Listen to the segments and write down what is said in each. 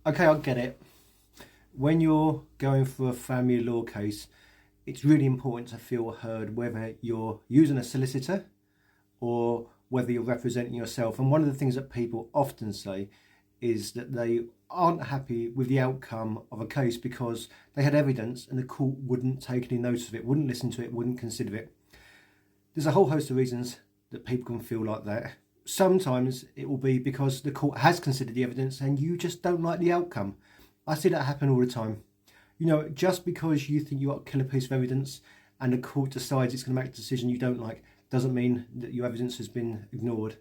Okay, I get it. When you're going for a family law case, it's really important to feel heard, whether you're using a solicitor or whether you're representing yourself. And one of the things that people often say is that they aren't happy with the outcome of a case because they had evidence and the court wouldn't take any notice of it, wouldn't listen to it, wouldn't consider it. There's a whole host of reasons that people can feel like that. Sometimes it will be because the court has considered the evidence and you just don't like the outcome. I see that happen all the time. Just because you think you got a killer piece of evidence and the court decides it's going to make a decision you don't like doesn't mean that your evidence has been ignored.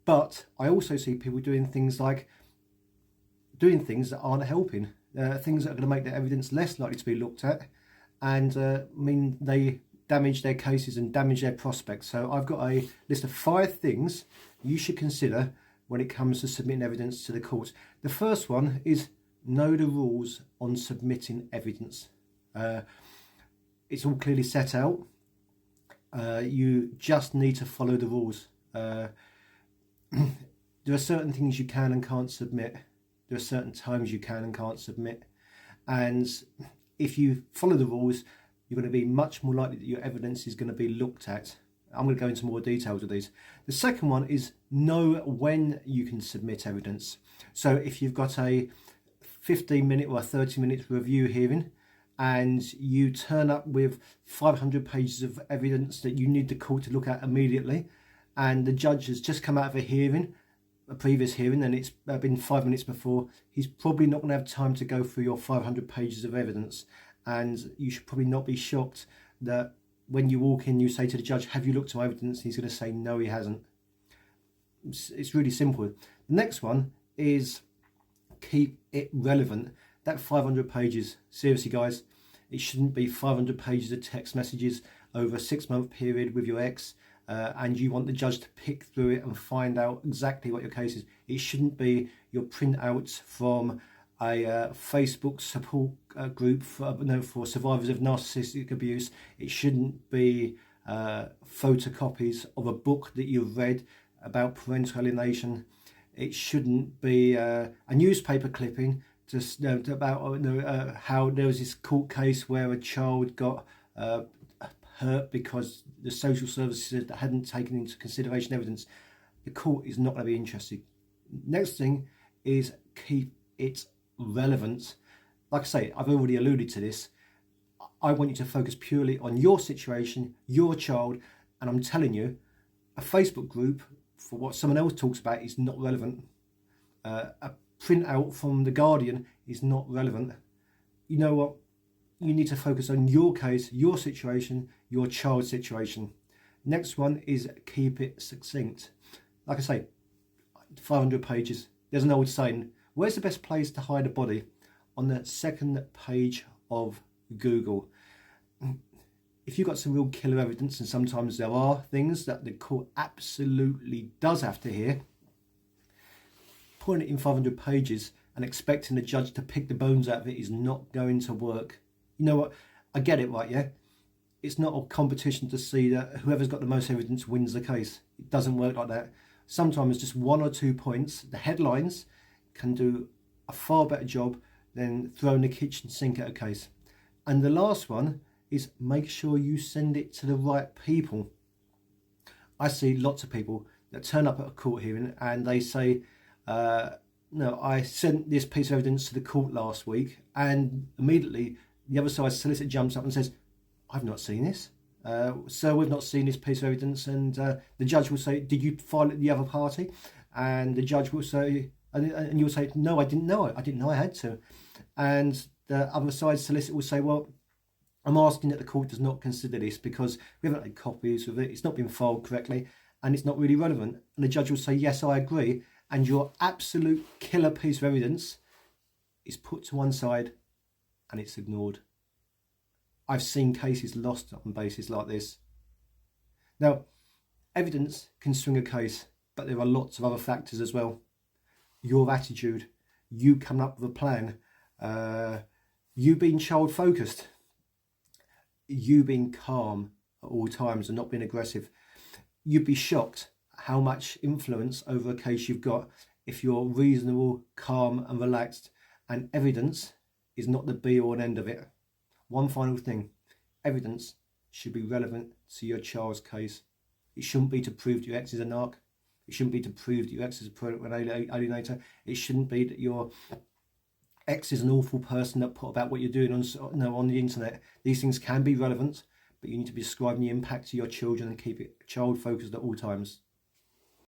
But I also see people doing things that aren't helping, things that are going to make their evidence less likely to be looked at, and mean they damage their cases and damage their prospects. So I've got a list of 5 things you should consider when it comes to submitting evidence to the court. The first one is know the rules on submitting evidence. It's all clearly set out. You just need to follow the rules. There are certain things you can and can't submit. There are certain times you can and can't submit. And if you follow the rules, you're going to be much more likely that your evidence is going to be looked at. I'm going to go into more details of these. The second one is know when you can submit evidence. So if you've got a 15-minute or a 30-minute review hearing and you turn up with 500 pages of evidence that you need the court to look at immediately, and the judge has just come out of a previous hearing, and it's been 5 minutes before, he's probably not going to have time to go through your 500 pages of evidence. And you should probably not be shocked that when you walk in, you say to the judge, have you looked at my evidence? He's going to say, no, he hasn't. It's really simple. The next one is keep it relevant. That 500 pages, seriously guys, it shouldn't be 500 pages of text messages over a 6-month period with your ex, and you want the judge to pick through it and find out exactly what your case is. It shouldn't be your printouts from a Facebook support group for survivors of narcissistic abuse. It shouldn't be photocopies of a book that you've read about parental alienation. It shouldn't be a newspaper clipping just about how there was this court case where a child got hurt because the social services hadn't taken into consideration evidence. The court is not going to be interested. Next thing is keep it relevant. Like I say, I've already alluded to this. I want you to focus purely on your situation, your child, and I'm telling you, a Facebook group for what someone else talks about is not relevant. A printout from The Guardian is not relevant. You know what? You need to focus on your case, your situation, your child's situation. Next one is keep it succinct. Like I say, 500 pages. There's an old saying, where's the best place to hide a body? On the second page of Google. If you've got some real killer evidence, and sometimes there are things that the court absolutely does have to hear, putting it in 500 pages and expecting the judge to pick the bones out of it is not going to work. You know what? I get it, right? Yeah? It's not a competition to see that whoever's got the most evidence wins the case. It doesn't work like that. Sometimes just 1 or 2 points, the headlines, can do a far better job than throwing the kitchen sink at a case. And the last one is make sure you send it to the right people. I see lots of people that turn up at a court hearing and they say, no, I sent this piece of evidence to the court last week, and immediately the other side solicitor jumps up and says, I've not seen this. So we've not seen this piece of evidence. And the judge will say, did you file it the other party? And the judge will say, and you'll say, no, I didn't know it. I didn't know I had to. And the other side solicitor will say, well, I'm asking that the court does not consider this because we haven't had copies of it. It's not been filed correctly and it's not really relevant. And the judge will say, yes, I agree. And your absolute killer piece of evidence is put to one side and it's ignored. I've seen cases lost on basis like this. Now, evidence can swing a case, but there are lots of other factors as well. Your attitude, you coming up with a plan, you being child focused, you being calm at all times and not being aggressive. You'd be shocked how much influence over a case you've got if you're reasonable, calm and relaxed And evidence is not the be all and end of it. One final thing, evidence should be relevant to your child's case. It shouldn't be to prove that your ex is a narc. It shouldn't be to prove that your ex is a product alienator. It shouldn't be that your ex is an awful person that put about what you're doing on the internet. These things can be relevant, but you need to be describing the impact to your children and keep it child focused at all times.